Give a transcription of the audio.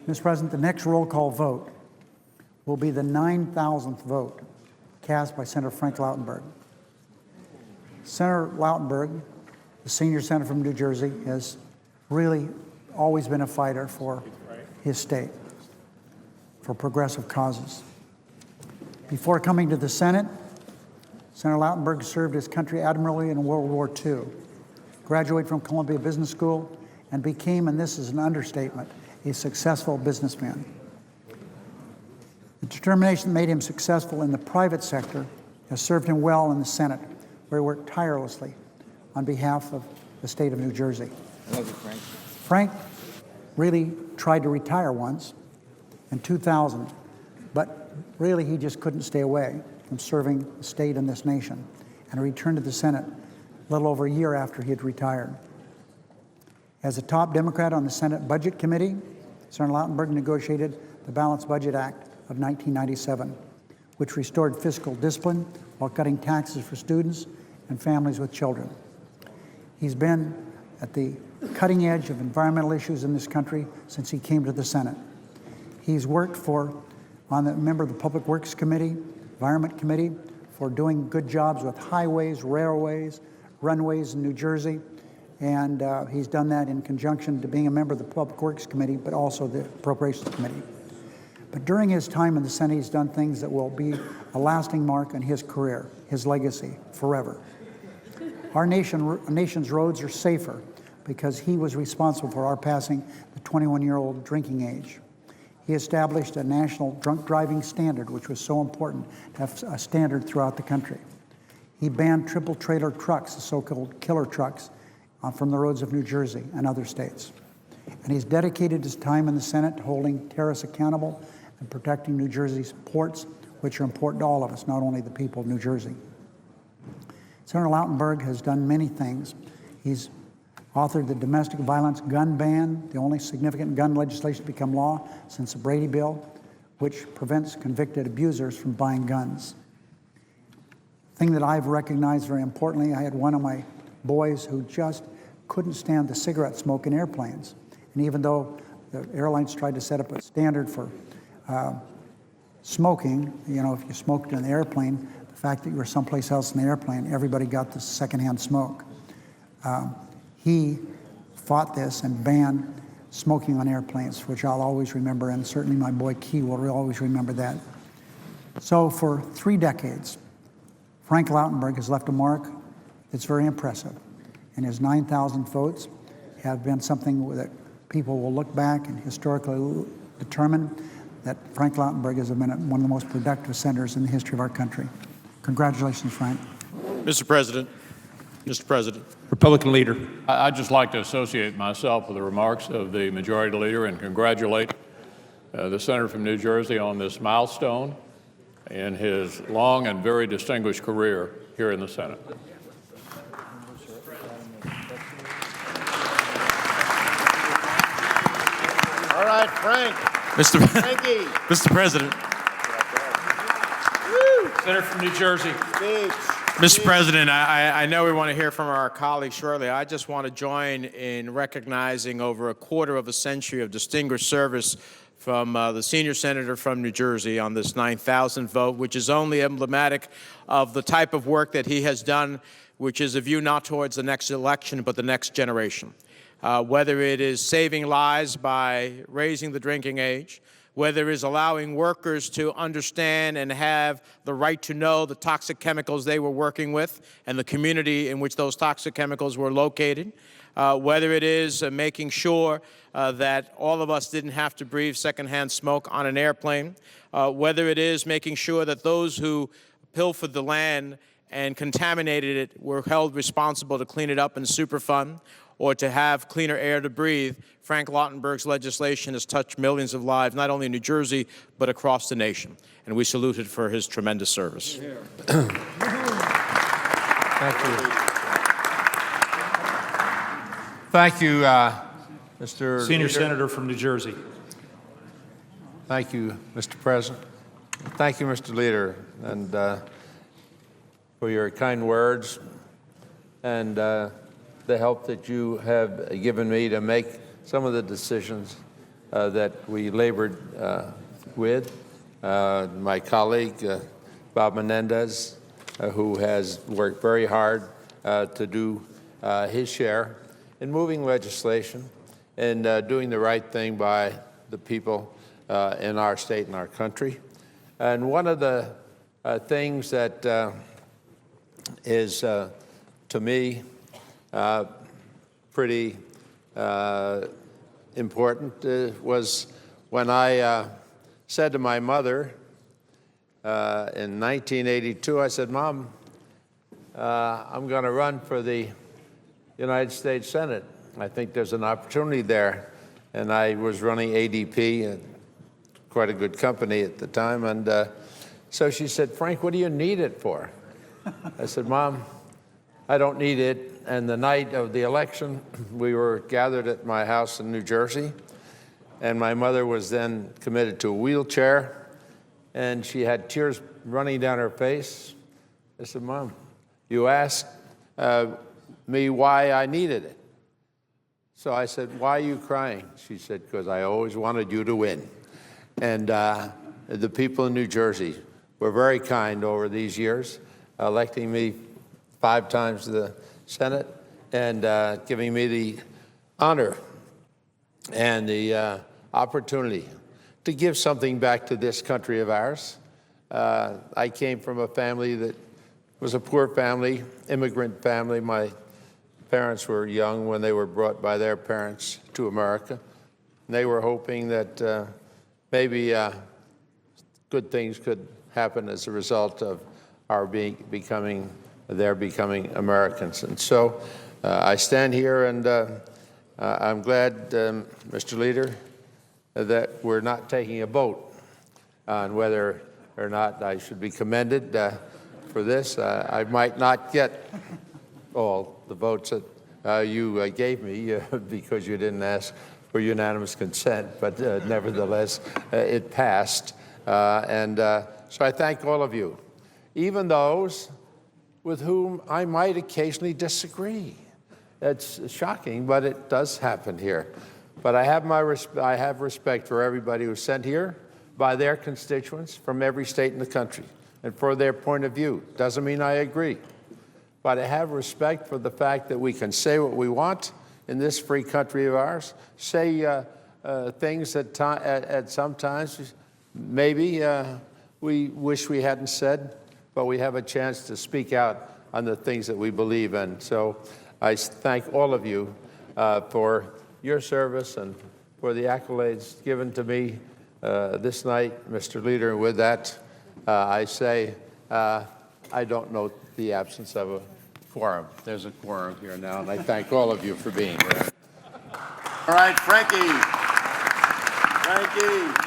Mr. President, the next roll call vote will be the 9,000th vote cast by Senator Frank Lautenberg. Senator Lautenberg, the senior senator from New Jersey, has really always been a fighter for his state, for progressive causes. Before coming to the Senate, Senator Lautenberg served his country admirably in World War II, graduated from Columbia Business School, and became, and this is an understatement, a successful businessman. The determination that made him successful in the private sector has served him well in the Senate, where he worked tirelessly on behalf of the state of New Jersey. I love you, Frank. Frank really tried to retire once in 2000, but really he just couldn't stay away from serving the state and this nation, and returned to the Senate a little over a year after he had retired. As a top Democrat on the Senate Budget Committee, Senator Lautenberg negotiated the Balanced Budget Act of 1997, which restored fiscal discipline while cutting taxes for students and families with children. He's been at the cutting edge of environmental issues in this country since he came to the Senate. He's worked on the member of the Public Works Committee, Environment Committee, for doing good jobs with highways, railways, runways in New Jersey, and he's done that in conjunction to being a member of the Public Works Committee, but also the Appropriations Committee. But during his time in the Senate, he's done things that will be a lasting mark on his career, his legacy, forever. Our nation's roads are safer because he was responsible for our passing the 21-year-old drinking age. He established a national drunk driving standard, which was so important to have a standard throughout the country. He banned triple trailer trucks, the so-called killer trucks, from the roads of New Jersey and other states. And he's dedicated his time in the Senate to holding terrorists accountable and protecting New Jersey's ports, which are important to all of us, not only the people of New Jersey. Senator Lautenberg has done many things. He's authored the domestic violence gun ban, the only significant gun legislation to become law since the Brady Bill, which prevents convicted abusers from buying guns. Thing that I've recognized very importantly, I had one of my boys who just couldn't stand the cigarette smoke in airplanes. And even though the airlines tried to set up a standard for smoking, you know, if you smoked in the airplane, the fact that you were someplace else in the airplane, everybody got this secondhand smoke. He fought this and banned smoking on airplanes, which I'll always remember, and certainly my boy Key will always remember that. So for 3 decades, Frank Lautenberg has left a mark that's very impressive, and his 9,000 votes have been something that people will look back and historically determine that Frank Lautenberg has been one of the most productive senators in the history of our country. Congratulations, Frank. Mr. President. Republican Leader. I'd just like to associate myself with the remarks of the Majority Leader and congratulate the Senator from New Jersey on this milestone in his long and very distinguished career here in the Senate. All right, Frank. Mr. President. Senator from New Jersey. Mr. President, I know we want to hear from our colleagues shortly. I just want to join in recognizing over a quarter of a century of distinguished service from the senior senator from New Jersey on this 9,000th vote, which is only emblematic of the type of work that he has done, which is a view not towards the next election, but the next generation. Whether it is saving lives by raising the drinking age, whether it is allowing workers to understand and have the right to know the toxic chemicals they were working with and the community in which those toxic chemicals were located, whether it is making sure that all of us didn't have to breathe secondhand smoke on an airplane, whether it is making sure that those who pilfered the land and contaminated it were held responsible to clean it up in Superfund, or to have cleaner air to breathe. Frank Lautenberg's legislation has touched millions of lives, not only in New Jersey, but across the nation. And we salute him for his tremendous service. Thank you. Thank you, Mr. Senior Leader. Senator from New Jersey. Thank you, Mr. President. Thank you, Mr. Leader, and for your kind words and the help that you have given me to make some of the decisions that we labored with. My colleague, Bob Menendez, who has worked very hard to do his share in moving legislation and doing the right thing by the people in our state and our country. And one of the things that is, to me, pretty important was when I said to my mother in 1982, I said, "Mom, I'm going to run for the United States Senate. I think there's an opportunity there." And I was running ADP, quite a good company at the time. And so she said, "Frank, what do you need it for?" I said, "Mom, I don't need it." And the night of the election, we were gathered at my house in New Jersey. And my mother was then committed to a wheelchair. And she had tears running down her face. I said, "Mom, you asked me why I needed it." So I said, "Why are you crying?" She said, "Because I always wanted you to win." And the people in New Jersey were very kind over these years, electing me 5 times to the Senate and giving me the honor and the opportunity to give something back to this country of ours. I came from a family that was a poor family, immigrant family. My parents were young when they were brought by their parents to America. And they were hoping that maybe good things could happen as a result of our becoming Americans. And so I stand here and I'm glad, Mr. Leader, that we're not taking a vote on whether or not I should be commended for this. I might not get all the votes that you gave me because you didn't ask for unanimous consent, but nevertheless, it passed. So I thank all of you, even those with whom I might occasionally disagree. It's shocking, but it does happen here. But I have respect for everybody who's sent here by their constituents from every state in the country and for their point of view. Doesn't mean I agree. But I have respect for the fact that we can say what we want in this free country of ours, say things at sometimes maybe we wish we hadn't said, but we have a chance to speak out on the things that we believe in. So I thank all of you for your service and for the accolades given to me this night, Mr. Leader. And with that, I say I don't note the absence of a quorum. There's a quorum here now, and I thank all of you for being here. All right, Frankie. Frankie.